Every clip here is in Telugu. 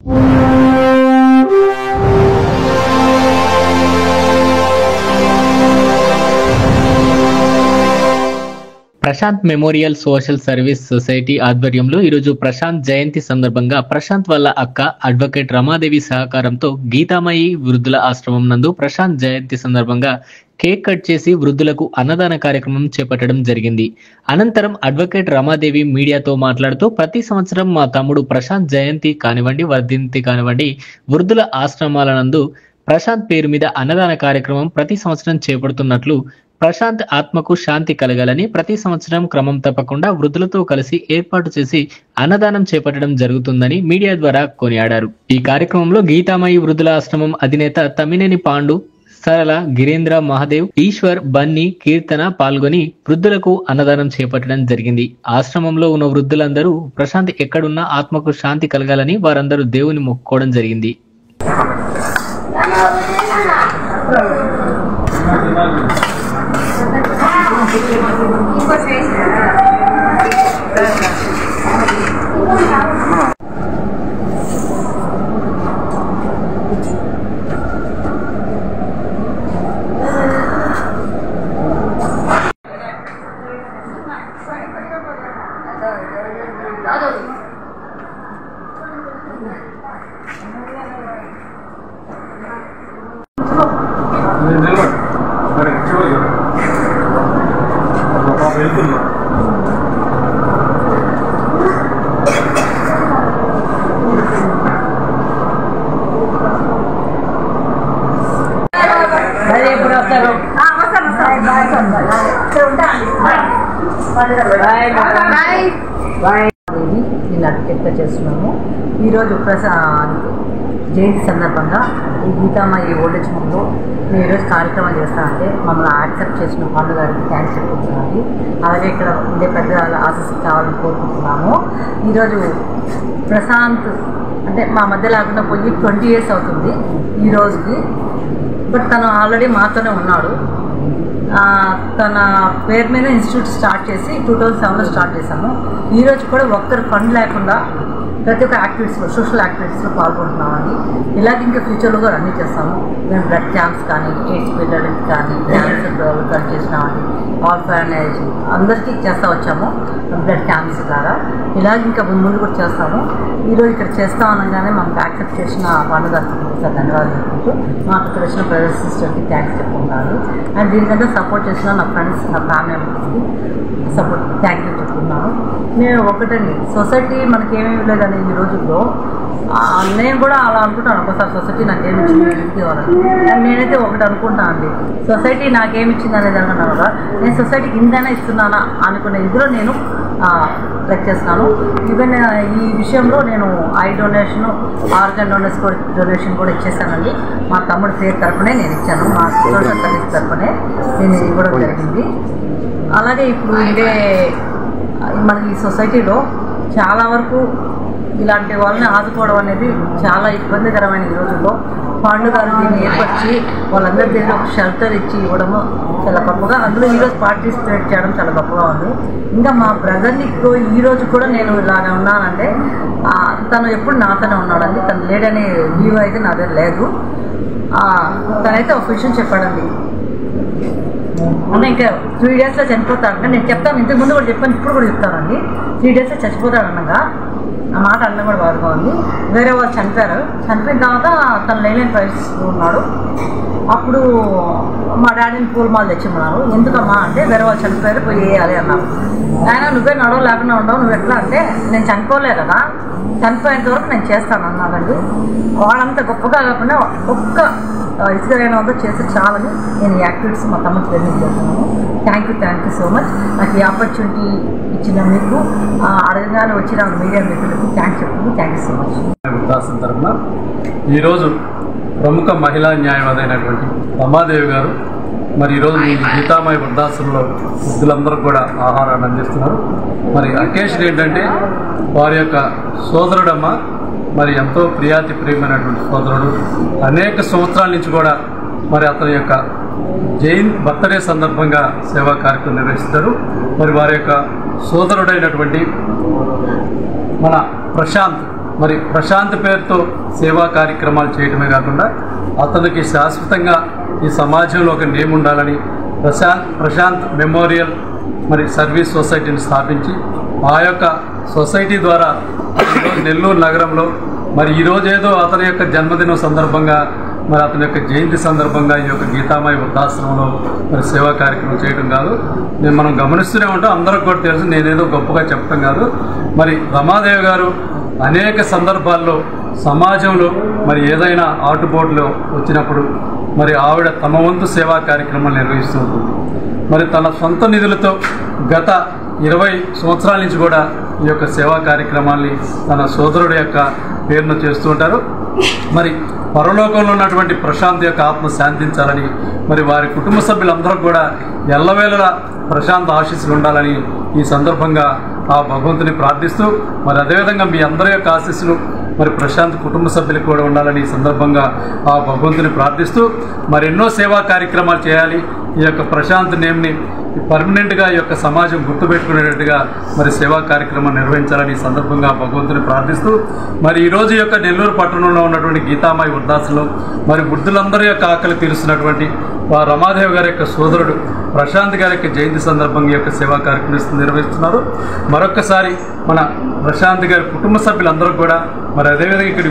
Prashanth memorial social service society ఆధ్వర్యంలో ఈరోజు ప్రశాంత్ జయంతి సందర్భంగా ప్రశాంత్ వాళ్ళ అక్క అడ్వకేట్ రమాదేవి సహకారంతో గీతామయి వృద్ధుల ఆశ్రమం నందు ప్రశాంత్ జయంతి సందర్భంగా కేక్ కట్ చేసి వృద్ధులకు అన్నదాన కార్యక్రమం చేపట్టడం జరిగింది. అనంతరం అడ్వకేట్ రమాదేవి మీడియాతో మాట్లాడుతూ ప్రతి సంవత్సరం మా తమ్ముడు ప్రశాంత్ జయంతి కానివ్వండి, వర్ధంతి కానివ్వండి, వృద్ధుల ఆశ్రమాల నందు ప్రశాంత్ పేరు మీద అన్నదాన కార్యక్రమం ప్రతి సంవత్సరం చేపడుతున్నట్లు, ప్రశాంత్ ఆత్మకు శాంతి కలగాలని ప్రతి సంవత్సరం క్రమం తప్పకుండా వృద్ధులతో కలిసి ఏర్పాటు చేసి అన్నదానం చేపట్టడం జరుగుతుందని మీడియా ద్వారా కొనియాడారు. ఈ కార్యక్రమంలో గీతామయి వృద్ధుల ఆశ్రమం అధినేత తమ్మినేని పాండు, సరళ, గిరేంద్ర, మహాదేవ్, ఈశ్వర్, బన్నీ, కీర్తన పాల్గొని వృద్ధులకు అన్నదానం చేపట్టడం జరిగింది. ఆశ్రమంలో ఉన్న వృద్ధులందరూ ప్రశాంత్ ఎక్కడున్నా ఆత్మకు శాంతి కలగాలని వారందరూ దేవుని మొక్కుకోవడం జరిగింది. నేను అడ్వకేట్గా చేస్తున్నాము. ఈరోజు ప్రశాంత్ జయంతి సందర్భంగా ఈ గీతామయి ఓల్డేజ్ హోమ్లో మేము ఈరోజు కార్యక్రమం చేస్తామంటే మమ్మల్ని యాక్సెప్ట్ చేసిన పండు గారికి థ్యాంక్స్ చెప్పుకుంటున్నాను. అలాగే ఇక్కడ ఉండే పెద్దల ఆశీస్సు కావాలని కోరుకుంటున్నాము. ఈరోజు ప్రశాంత్ అంటే మా మధ్య లేకుండా పోయి 20 years అవుతుంది ఈ రోజుకి. బట్ తను ఆల్రెడీ మాతోనే ఉన్నాడు. తన పేరు మీద ఇన్స్టిట్యూట్ స్టార్ట్ చేసి 2007లో స్టార్ట్ చేశాము. ఈరోజు కూడా ఒక్కరు ఫండ్ లేకుండా ప్రతి ఒక్క యాక్టివిటీస్లో, సోషల్ యాక్టివిటీస్లో పాల్గొంటున్నామని. ఇలాగ ఇంకా ఫ్యూచర్లో కూడా అన్నీ చేస్తాము. మేము బ్లడ్ క్యాంప్స్ కానీ, ఎయిడ్స్ పిల్లలకి కానీ, క్యాన్సర్ కానీ చేసినామని, ఆర్ఫనేజ్ అందరికీ చేస్తూ వచ్చాము బ్లడ్ క్యాంప్స్ ద్వారా. ఇలాగ ఇంకా ముందు కూడా చేస్తాము. ఈరోజు ఇక్కడ చేస్తాం అనగానే మనకు యాక్సెప్ట్ చేసిన పండుగకి సార్ ధన్యవాదాలు చెప్పుకుంటూ, మాకు ఇక్కడ వచ్చిన బ్రదర్ సిస్టర్కి థ్యాంక్స్ చెప్పుకుంటాను. అండ్ దీనికంటే సపోర్ట్ చేసిన నా ఫ్రెండ్స్, నా ఫ్యామిలీ మెంబర్స్కి సపోర్ట్ థ్యాంక్ యూ చెప్పుకున్నాను. నేను ఒకటండి, సొసైటీ మనకేమేమి లేదని ఈ రోజుల్లో నేను కూడా అలా అనుకుంటాను. ఒకసారి సొసైటీ నాకేమి ఇచ్చింది ఇవ్వాలని. నేనైతే ఒకటి అనుకుంటాను అండి, సొసైటీ నాకేమి ఇచ్చింది అనేది అనుకున్నాను కదా, నేను సొసైటీకి ఇంతైనా ఇస్తున్నానా అనుకునే ఇదిలో నేను లెక్ చేస్తున్నాను. ఈవెన్ ఈ విషయంలో నేను ఐ డొనేషన్, ఆర్గన్ డొనేషన్ కూడా ఇచ్చేసానండి. మా తమ్ముడి పేరు తరఫునే నేను ఇచ్చాను, మా సోషల్ సర్వీస్ తరఫునే నేను ఇవ్వడం జరిగింది. అలాగే ఇప్పుడు ఇదే మనకి ఈ సొసైటీలో చాలా వరకు ఇలాంటి వాళ్ళని ఆదుకోవడం అనేది చాలా ఇబ్బందికరమైన ఈ రోజుల్లో. పాండు గారు దీన్ని ఏర్పరిచి వాళ్ళందరి దగ్గర ఒక షెల్టర్ ఇచ్చి ఇవ్వడము చాలా గొప్పగా, అందులో ఈరోజు పార్టిసిపేట్ చేయడం చాలా గొప్పగా ఉంది. ఇంకా మా బ్రదర్ని ఈరోజు కూడా నేను ఇలాగ ఉన్నానంటే తను ఎప్పుడు నాతోనే ఉన్నాడండి. తను లేడనే వ్యూ అయితే నా దగ్గర లేదు. తనైతే ఒక విషయం చెప్పాడండి, అన్న ఇంకా 3 daysలో చనిపోతాడంటే. నేను చెప్తాను, ఇంతకుముందు కూడా చెప్పాను, ఇప్పుడు కూడా చెప్తానండి. 3 daysలో చచ్చిపోతాడు అన్నగా ఆ మాట అన్న కూడా బాధగా ఉంది. వేరే వాళ్ళు చనిపోయారు. చనిపోయిన తర్వాత తను లేని పరిస్థితి ఉన్నాడు. అప్పుడు మా డాడీని పూలమాలు తెచ్చిమ్మన్నారు. ఎందుకమ్మా అంటే వేరే వాళ్ళు చనిపోయారు, పోయి వేయాలి అన్నారు. ఆయన నువ్వే నడవ లేకుండా ఉండవు, నువ్వు ఎట్లా అంటే నేను చనిపోలే కదా, చనిపోయేంత వరకు నేను చేస్తాను అన్నాడండి. వాళ్ళంతా గొప్పగా కాకుండా ఒక్క ఇసుకరైన వద్ద చేస్తే చాలని నేను ఈ యాక్టివిటీస్ మా తమ్ముడు ట్రైనింగ్ చేస్తున్నాను. Thank you so much. నాకు ఈ ఆపర్చునిటీ ఇచ్చిన మీకు, అడగగానే వచ్చిన మీడియా మిత్రులకు థ్యాంక్స్ చెప్తుంది. Thank you so much. వృద్ధాశ్రమం తరఫున ఈరోజు ప్రముఖ మహిళా న్యాయవాది అయినటువంటి రమాదేవి గారు మరి ఈరోజు ఈ గీతామయ వృద్ధాశ్రమంలో వృద్ధులందరూ కూడా ఆహారాన్ని అందిస్తున్నారు. మరి అకేషన్ ఏంటంటే వారి యొక్క సోదరుడమ్మ మరి ఎంతో ప్రియమైనటువంటి సోదరుడు, అనేక సంవత్సరాల నుంచి కూడా మరి అతని యొక్క బర్త్డే సందర్భంగా సేవా కార్యక్రమం నిర్వహిస్తారు. మరి వారి యొక్క సోదరుడైనటువంటి మన ప్రశాంత్ మరి ప్రశాంత్ పేరుతో సేవా కార్యక్రమాలు చేయడమే కాకుండా అతనికి శాశ్వతంగా ఈ సమాజంలో ఒక నేమ్ ఉండాలని ప్రశాంత్ మెమోరియల్ మరి సర్వీస్ సొసైటీని స్థాపించి ఆ యొక్క సొసైటీ ద్వారా నెల్లూరు నగరంలో మరి ఈరోజు ఏదో అతని యొక్క జన్మదినం సందర్భంగా మరి అతని యొక్క జయంతి సందర్భంగా ఈ యొక్క గీతామయ వృద్ధాశ్రమంలో మరి సేవా కార్యక్రమం చేయడం కాదు. మనం గమనిస్తూనే ఉంటాం, అందరికి కూడా తెలుసు, నేనేదో గొప్పగా చెప్పడం కాదు. మరి రమాదేవి గారు అనేక సందర్భాల్లో సమాజంలో మరి ఏదైనా ఆటుపోట్లు వచ్చినప్పుడు మరి ఆవిడ తమ వంతు సేవా కార్యక్రమాలు నిర్వహిస్తూ ఉంటుంది. మరి తన సొంత నిధులతో గత 20 సంవత్సరాల నుంచి కూడా ఈ యొక్క సేవా కార్యక్రమాల్ని తన సోదరుడు యొక్క పేరును చేస్తూ ఉంటారు. మరి పరలోకంలో ఉన్నటువంటి ప్రశాంత్ యొక్క ఆత్మ శాంతించాలని మరి వారి కుటుంబ సభ్యులందరూ కూడా ఎల్లవేళలా ప్రశాంత్ ఆశీస్సులు ఉండాలని ఈ సందర్భంగా ఆ భగవంతుని ప్రార్థిస్తూ మరి అదేవిధంగా మీ అందరి యొక్క ఆశీస్సులు మరి ప్రశాంత్ కుటుంబ సభ్యులకు కూడా ఉండాలని ఈ సందర్భంగా ఆ భగవంతుని ప్రార్థిస్తూ మరి ఎన్నో సేవా కార్యక్రమాలు చేయాలి. ఈ యొక్క ప్రశాంత్ నేమ్ని పర్మనెంట్గా ఈ యొక్క సమాజం గుర్తుపెట్టుకునేటట్టుగా మరి సేవా కార్యక్రమం నిర్వహించాలని ఈ సందర్భంగా భగవంతుని ప్రార్థిస్తూ మరి ఈరోజు యొక్క నెల్లూరు పట్టణంలో ఉన్నటువంటి గీతామాయి వృద్ధాశ్రమంలో మరి వృద్ధులందరి యొక్క ఆకలి తీరుస్తున్నటువంటి రమాదేవి గారి యొక్క సోదరుడు ప్రశాంత్ గారి యొక్క జయంతి సందర్భంగా ఈ యొక్క సేవా కార్యక్రమం నిర్వహిస్తున్నారు. మరొక్కసారి మన ప్రశాంత్ గారి కుటుంబ సభ్యులందరూ కూడా మరి అదేవిధంగా ఇక్కడ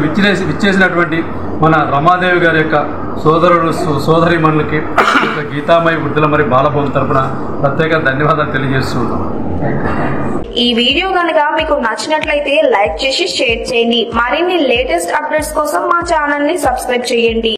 విచ్చేసినటువంటి మన రమాదేవి గారి యొక్క సోదరీమణులకి గీతామయ వృద్ధుల మరి బాలభవన్ తరపున ప్రత్యేక ధన్యవాదాలు తెలియజేస్తున్నాం. ఈ వీడియో గనుక మీకు నచ్చినట్లయితే లైక్ చేసి షేర్ చేయండి. మరిన్ని లేటెస్ట్ అప్డేట్స్ కోసం మా ఛానల్ ని సబ్స్క్రైబ్ చేయండి.